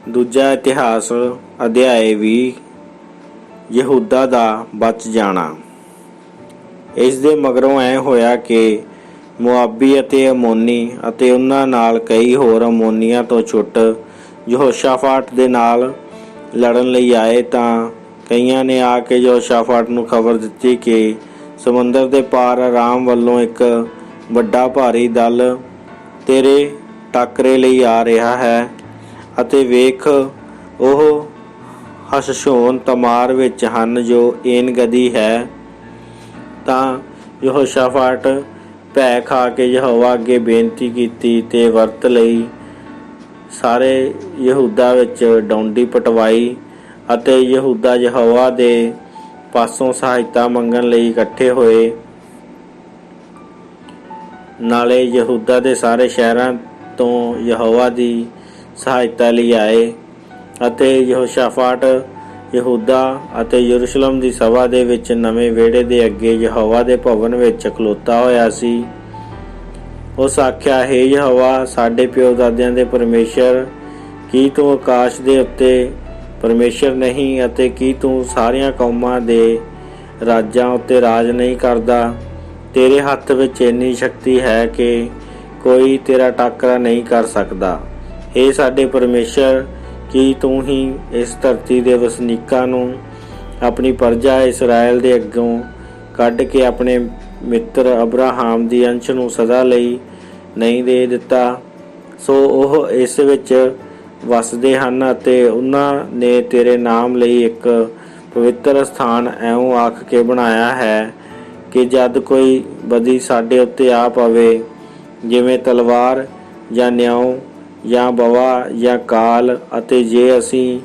दूजा इतिहास अध्याय 20 यहूदा दा बच जाना। इस दे मगरों ऐ होया कि मुआबी अते अमोनी अते उन्हां नाल कई होर अमोनिया तो छुट यहोशाफाट दे नाल लड़न लई आए। तां कईयां ने आके यहोशाफाट नूं खबर दित्ती कि समुंदर दे पार अराम वल्लों एक वड्डा भारी दल तेरे टाकरे लई आ रहा है ਅਤੇ ਵੇਖ ਉਹ ਹਸ਼ਸ਼ੋਨ ਤਮਾਰ ਵਿੱਚ ਹਨ ਜੋ ਏਨ ਗਦੀ ਹੈ। ਤਾਂ ਯਹੋਸ਼ਾਫਾਟ ਭੈ ਖਾ ਕੇ ਯਹੋਵਾ ਅੱਗੇ ਬੇਨਤੀ ਕੀਤੀ ਤੇ ਵਰਤ ਲਈ ਸਾਰੇ ਯਹੂਦਾ ਵਿੱਚ ਡੌਂਡੀ ਪਟਵਾਈ ਅਤੇ ਯਹੂਦਾ ਯਹੋਵਾ ਦੇ ਪਾਸੋਂ ਸਹਾਇਤਾ ਮੰਗਣ ਲਈ ਇਕੱਠੇ ਹੋਏ। ਨਾਲੇ ਯਹੂਦਾ ਦੇ ਸਾਰੇ ਸ਼ਹਿਰਾਂ ਤੋਂ ਯਹੋਵਾ ਦੀ ਸਹਾਇਤਾ ਲਈ ਆਏ ਅਤੇ ਯਹੋਸ਼ਾਫਾਟ ਯਹੂਦਾ ਅਤੇ ਯਰੂਸ਼ਲਮ ਦੀ ਸਭਾ ਦੇ ਵਿੱਚ ਨਵੇਂ ਵਿਹੜੇ ਦੇ ਅੱਗੇ ਯਹੋਵਾ ਦੇ ਭਵਨ ਵਿੱਚ ਖਲੋਤਾ ਹੋਇਆ ਸੀ। ਉਸ ਆਖਿਆ, ਹੇ ਯਹੋਵਾ ਸਾਡੇ ਪਿਓ ਦਾਦਿਆਂ ਦੇ ਪਰਮੇਸ਼ਰ, ਕੀ ਤੂੰ ਆਕਾਸ਼ ਦੇ ਉੱਤੇ ਪਰਮੇਸ਼ਰ ਨਹੀਂ ਅਤੇ ਕੀ ਤੂੰ ਸਾਰੀਆਂ ਕੌਮਾਂ ਦੇ ਰਾਜਾਂ ਉੱਤੇ ਰਾਜ ਨਹੀਂ ਕਰਦਾ? ਤੇਰੇ ਹੱਥ ਵਿੱਚ ਇੰਨੀ ਸ਼ਕਤੀ ਹੈ ਕਿ ਕੋਈ ਤੇਰਾ ਟਾਕਰਾ ਨਹੀਂ ਕਰ ਸਕਦਾ। हे साडे परमेश्वर, की तू ही इस धरती के वसनीकां नूं अपनी प्रजा इसराइल दे अग्गों कढ के अपने मित्र अब्राहम दी अंश नूं सदा लई नहीं दे दिता। सो ओह इस विच वसदे हन अते उन्हां ने तेरे नाम लई एक पवित्र स्थान ऐं आख के बनाया है कि जद कोई बदी साडे उत्ते आ पवे, जिवें तलवार जां न्याऊ ਜਾਂ ਬਵਾ ਜਾਂ ਕਾਲ, ਅਤੇ ਜੇ ਅਸੀਂ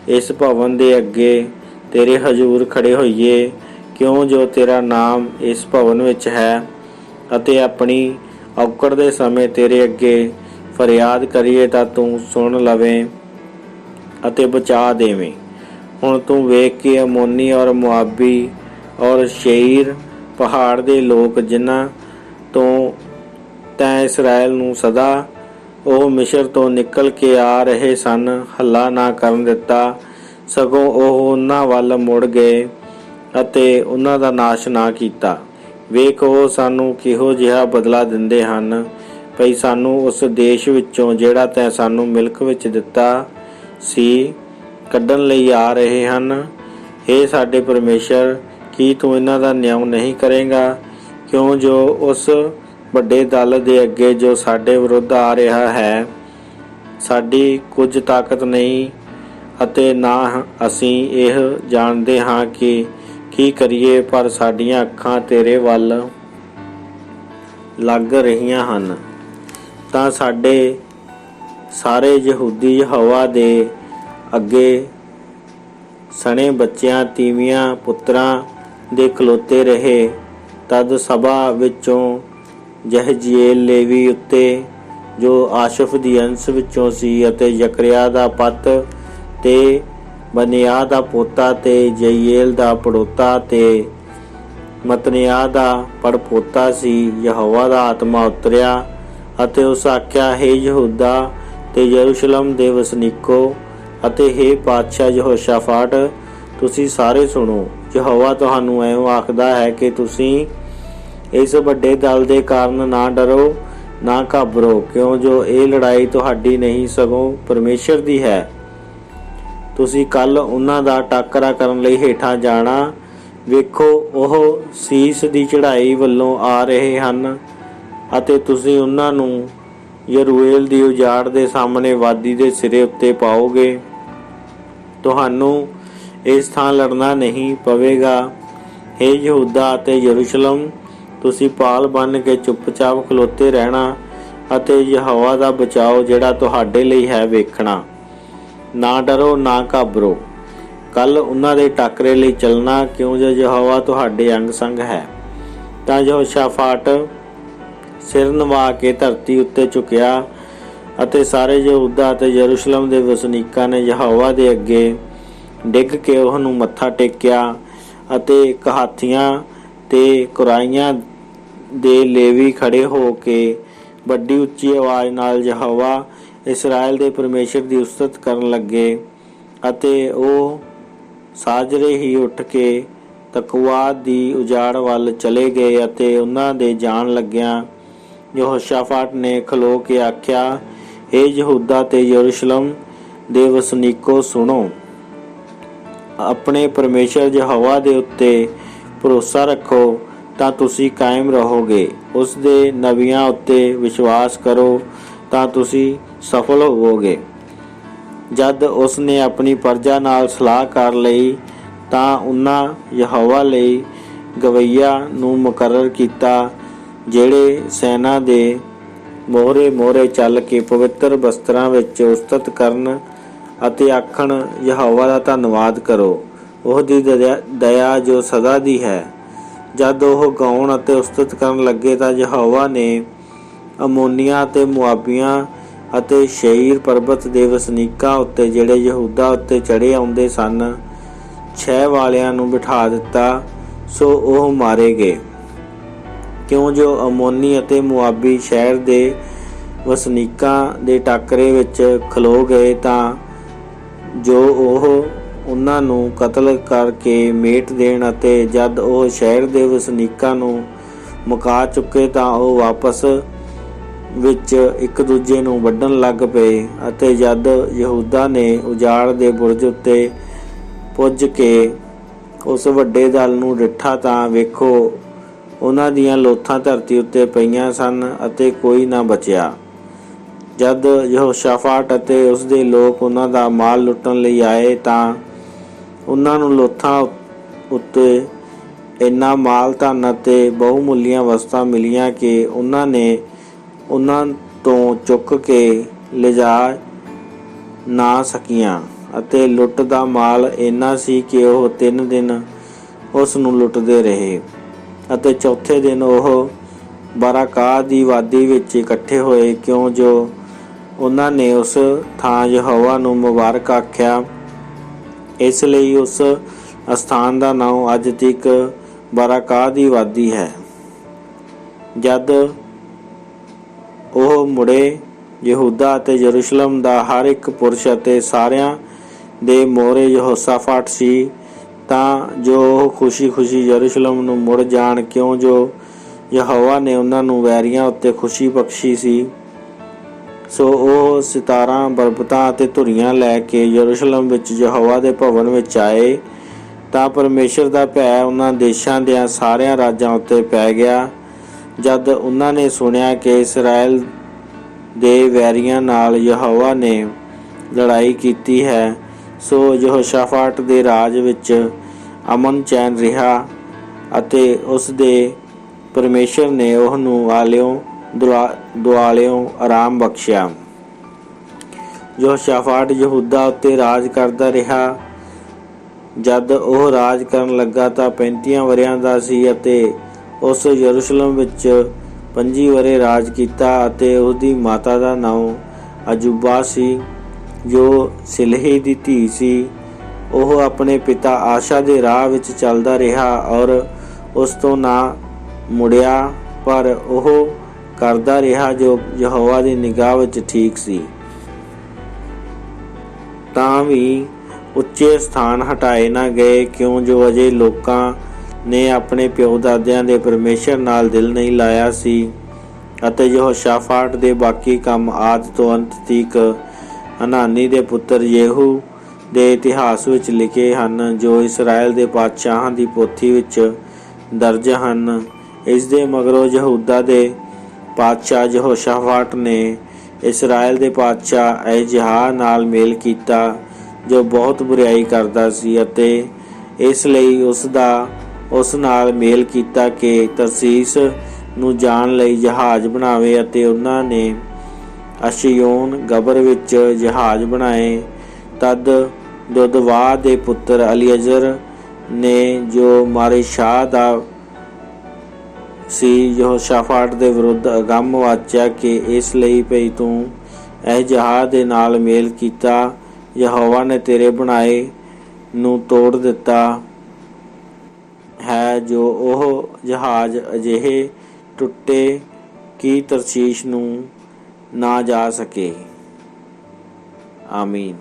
ਇਸ ਭਵਨ ਦੇ ਅੱਗੇ ਤੇਰੇ ਹਜ਼ੂਰ ਖੜੇ ਹੋਈਏ, ਕਿਉਂ ਜੋ ਤੇਰਾ ਨਾਮ ਇਸ ਭਵਨ ਵਿੱਚ ਹੈ, ਅਤੇ ਆਪਣੀ ਔਕੜ ਦੇ ਸਮੇਂ ਤੇਰੇ ਅੱਗੇ ਫਰਿਆਦ ਕਰੀਏ ਤਾਂ ਤੂੰ ਸੁਣ ਲਵੇਂ ਅਤੇ ਬਚਾ ਦੇਵੇਂ। ਹੁਣ ਤੂੰ ਵੇਖ ਕੇ ਅਮੋਨੀ ਔਰ ਮੁਆਬੀ ਔਰ ਸ਼ੇਈਰ ਪਹਾੜ ਦੇ ਲੋਕ ਜਿਨ੍ਹਾਂ ਤੋਂ ਤੈਂ ਇਸਰਾਇਲ ਨੂੰ ਸਦਾ ਉਹ ਮਿਸਰ ਤੋਂ ਨਿਕਲ ਕੇ ਆ ਰਹੇ ਸਨ ਹੱਲਾ ਨਾ ਕਰਨ ਦਿੱਤਾ, ਸਗੋਂ ਉਹ ਉਹਨਾਂ ਵੱਲ ਮੁੜ ਗਏ ਅਤੇ ਉਹਨਾਂ ਦਾ ਨਾਸ਼ ਨਾ ਕੀਤਾ। ਵੇਖ ਉਹ ਸਾਨੂੰ ਕਿਹੋ ਜਿਹਾ ਬਦਲਾ ਦਿੰਦੇ ਹਨ, ਭਈ ਸਾਨੂੰ ਉਸ ਦੇਸ਼ ਵਿੱਚੋਂ ਜਿਹੜਾ ਤੈਂ ਸਾਨੂੰ ਮਿਲਕ ਵਿੱਚ ਦਿੱਤਾ ਸੀ ਕੱਢਣ ਲਈ ਆ ਰਹੇ ਹਨ। ਹੇ ਸਾਡੇ ਪਰਮੇਸ਼ਰ, ਕੀ ਤੂੰ ਇਹਨਾਂ ਦਾ ਨਿਆਂ ਨਹੀਂ ਕਰੇਗਾ? ਕਿਉਂ ਜੋ ਉਸ ਵੱਡੇ ਦਲ ਦੇ ਅੱਗੇ ਜੋ ਸਾਡੇ ਵਿਰੁੱਧ ਆ ਰਿਹਾ ਹੈ, ਸਾਡੀ ਕੁਝ ਤਾਕਤ ਨਹੀਂ ਅਤੇ ਨਾ ਅਸੀਂ ਇਹ ਜਾਣਦੇ ਹਾਂ ਕਿ ਕੀ ਕਰੀਏ, ਪਰ ਸਾਡੀਆਂ ਅੱਖਾਂ ਤੇਰੇ ਵੱਲ ਲੱਗ ਰਹੀਆਂ ਹਨ। ਤਾਂ ਸਾਡੇ ਸਾਰੇ ਯਹੂਦੀ ਯਹੋਵਾ ਦੇ ਅੱਗੇ ਸਣੇ ਬੱਚਿਆਂ ਤੀਵੀਆਂ ਪੁੱਤਰਾਂ ਦੇ ਖਲੋਤੇ ਰਹੇ। ਤਦ ਸਭਾ ਵਿੱਚੋਂ ਜਹਜੀਏਲ ਲੇਵੀ ਉੱਤੇ ਜੋ ਆਸ਼ਫ ਦੀ ਅੰਸ਼ ਵਿੱਚੋਂ ਸੀ ਅਤੇ ਜ਼ਕਰਿਆ ਦਾ ਪੁੱਤ ਤੇ ਬਨਿਆ ਦਾ ਪੋਤਾ ਤੇ ਜਈਏਲ ਦਾ ਪੜੋਤਾ ਤੇ ਮਤਨਿਆ ਦਾ ਪੜਪੋਤਾ ਸੀ, ਯਹੋਵਾ ਦਾ ਆਤਮਾ ਉਤਰਿਆ ਅਤੇ ਉਸ ਆਖਿਆ, ਹੇ ਯਹੂਦਾ ਤੇ ਯਰੂਸ਼ਲਮ ਦੇ ਵਸਨੀਕੋ ਅਤੇ ਹੇ ਪਾਤਸ਼ਾਹ ਯਹੋਸ਼ਾਫਾਟ, ਤੁਸੀਂ ਸਾਰੇ ਸੁਣੋ। ਯਹੋਵਾ ਤੁਹਾਨੂੰ ਇਉਂ ਆਖਦਾ ਹੈ ਕਿ ਤੁਸੀਂ ਇਸ ਵੱਡੇ ਦਲ ਦੇ ਕਾਰਨ ਨਾ ਡਰੋ ਨਾ ਘਾਬਰੋ, ਕਿਉਂ ਜੋ ਇਹ ਲੜਾਈ ਤੁਹਾਡੀ ਨਹੀਂ ਸਗੋਂ ਪਰਮੇਸ਼ਰ ਦੀ ਹੈ। ਤੁਸੀਂ ਕੱਲ ਉਹਨਾਂ ਦਾ ਟਾਕਰਾ ਕਰਨ ਲਈ ਹੇਠਾਂ ਜਾਣਾ। ਵੇਖੋ ਉਹ ਸੀਸ ਦੀ ਚੜ੍ਹਾਈ ਵੱਲੋਂ ਆ ਰਹੇ ਹਨ ਅਤੇ ਤੁਸੀਂ ਉਹਨਾਂ ਨੂੰ ਯਰੂਏਲ ਦੀ ਉਜਾੜ ਦੇ ਸਾਹਮਣੇ ਵਾਦੀ ਦੇ ਸਿਰੇ ਉੱਤੇ ਪਾਓਗੇ। ਤੁਹਾਨੂੰ ਇਸ ਥਾਂ ਲੜਨਾ ਨਹੀਂ ਪਵੇਗਾ। ਹੇ ਯਹੂਦਾ ਅਤੇ ਯਰੂਸ਼ਲਮ, ਤੁਸੀਂ ਪਾਲ ਬੰਨ੍ਹ ਕੇ ਚੁੱਪਚਾਪ ਖਲੋਤੇ ਰਹਿਣਾ ਅਤੇ ਯਹੋਵਾ ਦਾ ਬਚਾਓ ਜਿਹੜਾ ਤੁਹਾਡੇ ਲਈ ਹੈ ਵੇਖਣਾ। ਨਾ ਡਰੋ ਨਾ ਘਾਬਰੋ। ਕੱਲ ਉਹਨਾਂ ਦੇ ਟਾਕਰੇ ਲਈ ਚੱਲਣਾ, ਕਿਉਂ ਜੋ ਯਹੋਵਾ ਤੁਹਾਡੇ ਅੰਗ ਸੰਗ ਹੈ। ਤਾਂ ਯਹੋਸ਼ਾਫਾਟ ਸਿਰ ਨਵਾ ਕੇ ਧਰਤੀ ਉੱਤੇ ਝੁਕਿਆ ਅਤੇ ਸਾਰੇ ਯਹੂਦਾ ਅਤੇ ਯਰੂਸ਼ਲਮ ਦੇ ਵਸਨੀਕਾਂ ਨੇ ਯਹੋਵਾ ਦੇ ਅੱਗੇ ਡਿੱਗ ਕੇ ਉਹਨੂੰ ਮੱਥਾ ਟੇਕਿਆ ਅਤੇ ਕਹਾਤੀਆਂ ਤੇ ਕੁਰਾਈਆਂ ਦੇ ਲੇਵੀ ਖੜੇ ਹੋ ਕੇ ਵੱਡੀ ਉੱਚੀ ਆਵਾਜ਼ ਨਾਲ ਯਹੋਵਾ ਇਸਰਾਇਲ ਦੇ ਪਰਮੇਸ਼ਰ ਦੀ ਉਸਤਤ ਕਰਨ ਲੱਗੇ ਅਤੇ ਉਹ ਸਾਜਰੇ ਹੀ ਉੱਠ ਕੇ ਤਕਵਾ ਦੀ ਉਜਾੜ ਵੱਲ ਚਲੇ ਗਏ ਅਤੇ ਉਹਨਾਂ ਦੇ ਜਾਣ ਲੱਗਿਆਂ ਯਹੋਸ਼ਾਫਾਟ ਨੇ ਖਲੋ ਕੇ ਆਖਿਆ, हे ਯਹੂਦਾ ਤੇ ਯਰੂਸ਼ਲਮ ਦੇ ਵਸਨੀਕੋ, ਸੁਣੋ। ਆਪਣੇ ਪਰਮੇਸ਼ਰ ਯਹੋਵਾ ਦੇ ਉੱਤੇ ਭਰੋਸਾ ਰੱਖੋ ਤਾਂ ਤੁਸੀਂ ਕਾਇਮ ਰਹੋਗੇ। ਉਸ ਦੇ ਨਬੀਆਂ ਉੱਤੇ ਵਿਸ਼ਵਾਸ ਕਰੋ ਤਾਂ ਤੁਸੀਂ ਸਫਲ ਹੋਵੋਗੇ। ਜਦ ਉਸ ਨੇ ਆਪਣੀ ਪ੍ਰਜਾ ਨਾਲ ਸਲਾਹ ਕਰ ਲਈ ਤਾਂ ਉਹਨਾਂ ਯਹੋਵਾ ਲਈ ਗਵਈਆ ਨੂੰ ਮੁਕਰਰ ਕੀਤਾ, ਜਿਹੜੇ ਸੈਨਾ ਦੇ ਮੋਹਰੇ ਚੱਲ ਕੇ ਪਵਿੱਤਰ ਬਸਤਰਾਂ ਵਿੱਚ ਉਸਤਤ ਕਰਨ ਅਤੇ ਆਖਣ, ਯਹੋਵਾ ਦਾ ਧੰਨਵਾਦ ਕਰੋ, ਉਹਦੀ ਦਇਆ ਜੋ ਸਦਾ ਦੀ ਹੈ। ਜਦ ਉਹ ਗਾਉਣ ਅਤੇ ਉਸਤਤ ਕਰਨ ਲੱਗੇ ਤਾਂ ਯਹੋਵਾ ਨੇ ਅਮੋਨੀਆਂ ਅਤੇ ਮੁਆਬੀਆਂ ਅਤੇ ਸ਼ੇਈਰ ਪਰਬਤ ਦੇ ਵਸਨੀਕਾਂ ਉੱਤੇ, ਜਿਹੜੇ ਯਹੂਦਾ ਉੱਤੇ ਚੜ੍ਹੇ ਆਉਂਦੇ ਸਨ, ਛੇ ਵਾਲਿਆਂ ਨੂੰ ਬਿਠਾ ਦਿੱਤਾ, ਸੋ ਉਹ ਮਾਰੇ ਗਏ। ਕਿਉਂ ਜੋ ਅਮੋਨੀ ਅਤੇ ਮੁਆਬੀ ਸ਼ਹਿਰ ਦੇ ਵਸਨੀਕਾਂ ਦੇ ਟਾਕਰੇ ਵਿੱਚ ਖਲੋ ਗਏ ਤਾਂ ਜੋ ਉਹ ਉਹਨਾਂ ਨੂੰ ਕਤਲ ਕਰਕੇ ਮੇਟ ਦੇਣ ਅਤੇ ਜਦ ਉਹ ਸ਼ਹਿਰ ਦੇ ਵਸਨੀਕਾਂ ਨੂੰ ਮੁਕਾ ਚੁੱਕੇ ਤਾਂ ਉਹ ਵਾਪਸ ਵਿੱਚ ਇੱਕ ਦੂਜੇ ਨੂੰ ਵੱਢਣ ਲੱਗ ਪਏ। ਅਤੇ ਜਦ ਯਹੂਦਾ ਨੇ ਉਜਾੜ ਦੇ ਬੁਰਜ ਉੱਤੇ ਪੁੱਜ ਕੇ ਉਸ ਵੱਡੇ ਦਲ ਨੂੰ ਡਿੱਠਾ ਤਾਂ ਵੇਖੋ, ਉਹਨਾਂ ਦੀਆਂ ਲੋਥਾਂ ਧਰਤੀ ਉੱਤੇ ਪਈਆਂ ਸਨ ਅਤੇ ਕੋਈ ਨਾ ਬਚਿਆ। ਜਦ ਯਹੋਸ਼ਾਫਾਟ ਅਤੇ ਉਸ ਦੇ ਲੋਕ ਉਹਨਾਂ ਦਾ ਮਾਲ ਲੁੱਟਣ ਲਈ ਆਏ ਤਾਂ ਉਹਨਾਂ ਨੂੰ ਲੋਥਾਂ ਉੱਤੇ ਇੰਨਾ ਮਾਲ ਧਨ ਅਤੇ ਬਹੁਮੁੱਲੀਆਂ ਵਸਤਾਂ ਮਿਲੀਆਂ ਕਿ ਉਹਨਾਂ ਨੇ ਉਹਨਾਂ ਤੋਂ ਚੁੱਕ ਕੇ ਲਿਜਾ ਨਾ ਸਕੀਆਂ ਅਤੇ ਲੁੱਟ ਦਾ ਮਾਲ ਇੰਨਾ ਸੀ ਕਿ ਉਹ 3 ਦਿਨ ਉਸ ਨੂੰ ਲੁੱਟਦੇ ਰਹੇ ਅਤੇ ਚੌਥੇ ਦਿਨ ਉਹ ਬਰਾਕਾ ਦੀ ਵਾਦੀ ਵਿੱਚ ਇਕੱਠੇ ਹੋਏ, ਕਿਉਂ ਜੋ ਉਹਨਾਂ ਨੇ ਉਸ ਥਾਂ ਯਹੋਵਾ ਨੂੰ ਮੁਬਾਰਕ ਆਖਿਆ। ਇਸ ਲਈ ਉਸ ਅਸਥਾਨ ਦਾ ਨਾਮ ਅੱਜ ਤੱਕ ਬਰਾਕਾ ਦੀ ਵਾਦੀ ਹੈ। ਜਦ ਉਹ ਮੁੜੇ, ਯਹੂਦਾ ਅਤੇ ਯਰੂਸ਼ਲਮ ਦਾ ਹਰ ਇੱਕ ਪੁਰਸ਼ ਅਤੇ ਸਾਰਿਆਂ ਦੇ ਮੋਹਰੇ ਯਹੋਸ਼ਾਫਾਟ ਸੀ ਤਾਂ ਜੋ ਉਹ ਖੁਸ਼ੀ ਯਰੂਸ਼ਲਮ ਨੂੰ ਮੁੜ ਜਾਣ, ਕਿਉਂ ਜੋ ਯਹੋਵਾ ਨੇ ਉਹਨਾਂ ਨੂੰ ਵੈਰੀਆਂ ਉੱਤੇ ਖੁਸ਼ੀ ਬਖਸ਼ੀ ਸੀ। ਸੋ ਉਹ ਸਿਤਾਰਾਂ, ਬਰਬਤਾਂ ਅਤੇ ਧੁਰੀਆਂ ਲੈ ਕੇ ਯਰੂਸ਼ਲਮ ਵਿੱਚ ਯਹੋਵਾ ਦੇ ਭਵਨ ਵਿੱਚ ਆਏ ਤਾਂ ਪਰਮੇਸ਼ਰ ਦਾ ਭੈ ਉਹਨਾਂ ਦੇਸ਼ਾਂ ਦਿਆਂ ਸਾਰਿਆਂ ਰਾਜਾਂ ਉੱਤੇ ਪੈ ਗਿਆ। ਜਦ ਉਹਨਾਂ ਨੇ ਸੁਣਿਆ ਕਿ ਇਸਰਾਇਲ ਦੇ ਵੈਰੀਆਂ ਨਾਲ ਯਹੋਵਾ ਨੇ ਲੜਾਈ ਕੀਤੀ ਹੈ, ਸੋ ਯਹੋਸ਼ਾਫਾਟ ਦੇ ਰਾਜ ਵਿੱਚ ਅਮਨ ਚੈਨ ਰਿਹਾ ਅਤੇ ਉਸ ਦੇ ਪਰਮੇਸ਼ਰ ਨੇ ਉਹਨੂੰ ਦੁਆਲਿਓਂ ਆਰਾਮ ਬਖਸ਼ਿਆ। ਯਹੋਸ਼ਾਫਾਟ ਯਹੂਦਾ ਉੱਤੇ ਰਾਜ ਕਰਦਾ ਰਿਹਾ। ਜਦ ਉਹ ਰਾਜ ਕਰਨ ਲੱਗਾ ਤਾਂ 35 ਵਰ੍ਹਿਆਂ ਦਾ ਸੀ ਅਤੇ ਉਸ ਯਰੂਸ਼ਲਮ ਵਿੱਚ 25 ਵਰ੍ਹੇ ਰਾਜ ਕੀਤਾ ਅਤੇ ਉਹਦੀ ਮਾਤਾ ਦਾ ਨਾਮ ਅਜੂਬਾ ਸੀ, ਜੋ ਸਿਲਹੀ ਦੀ ਧੀ ਸੀ। ਉਹ ਆਪਣੇ ਪਿਤਾ ਆਸ਼ਾ ਦੇ ਰਾਹ ਵਿੱਚ ਚੱਲਦਾ ਰਿਹਾ ਔਰ ਉਸ ਤੋਂ ਨਾ ਮੁੜਿਆ, ਪਰ ਉਹ ਕਰਦਾ ਰਿਹਾ ਜੋ ਯਹੋਵਾ ਦੀ ਨਿਗਾਹ ਵਿੱਚ ਠੀਕ ਸੀ। ਤਾਂ ਵੀ ਉੱਚੇ ਸਥਾਨ ਹਟਾਏ ਨਾ ਗਏ, ਕਿਉਂ ਜੋ ਅਜੇ ਲੋਕਾਂ ਨੇ ਆਪਣੇ ਪਿਓ ਦਾਦਿਆਂ ਦੇ ਪਰਮੇਸ਼ਰ ਨਾਲ ਦਿਲ ਨਹੀਂ ਲਾਇਆ ਸੀ। ਅਤੇ ਯਹੋਸ਼ਾਫਾਟ ਦੇ ਬਾਕੀ ਕੰਮ ਆਦਿ ਤੋਂ ਅੰਤ ਤੀਕ ਹਨਾਨੀ ਦੇ ਪੁੱਤਰ ਯੇਹੂ ਦੇ ਇਤਿਹਾਸ ਵਿੱਚ ਲਿਖੇ ਹਨ, ਜੋ ਇਸਰਾਇਲ ਦੇ ਪਾਤਸ਼ਾਹਾਂ ਦੀ ਪੋਥੀ ਵਿੱਚ ਦਰਜ ਹਨ। ਇਸ ਦੇ ਮਗਰੋਂ ਯਹੂਦਾ ਦੇ ਪਾਤਸ਼ਾਹ ਯਹੋਸ਼ਾਫਾਟ ਨੇ ਇਸਰਾਇਲ ਦੇ ਪਾਤਸ਼ਾਹ ਅਹਜਿਯਾਹ ਨਾਲ ਮੇਲ ਕੀਤਾ, ਜੋ ਬਹੁਤ ਬੁਰਾਈ ਕਰਦਾ ਸੀ, ਅਤੇ ਇਸ ਲਈ ਉਸ ਨਾਲ ਮੇਲ ਕੀਤਾ ਕਿ ਤਰਸੀਸ ਨੂੰ ਜਾਣ ਲਈ ਜਹਾਜ਼ ਬਣਾਵੇ ਅਤੇ ਉਹਨਾਂ ਨੇ ਅਸ਼ਯੋਨ ਗਬਰ ਵਿੱਚ ਜਹਾਜ਼ ਬਣਾਏ। ਤਦ ਦੋਦਵਾਹ ਦੇ ਪੁੱਤਰ ਅਲੀਅਜ਼ਰ ਨੇ, ਜੋ ਮਾਰੇਸ਼ਾਹ ਦਾ ਸੀ, ਯਹੋਸ਼ਾਫਾਟ ਦੇ ਵਿਰੁੱਧ ਅਗੰਮ ਵਾਚਿਆ ਕਿ ਇਸ ਲਈ ਭਈ ਤੂੰ ਅਹਜਿਯਾਹ ਦੇ ਨਾਲ ਮੇਲ ਕੀਤਾ, ਯਹੋਵਾ ਨੇ ਤੇਰੇ ਬਣਾਏ ਨੂੰ ਤੋੜ ਦਿੱਤਾ ਹੈ, ਜੋ ਉਹ ਜਹਾਜ਼ ਅਜਿਹੇ ਟੁੱਟੇ ਕਿ ਤਰਸ਼ੀਸ਼ ਨੂੰ ਨਾ ਜਾ ਸਕੇ। आमीन।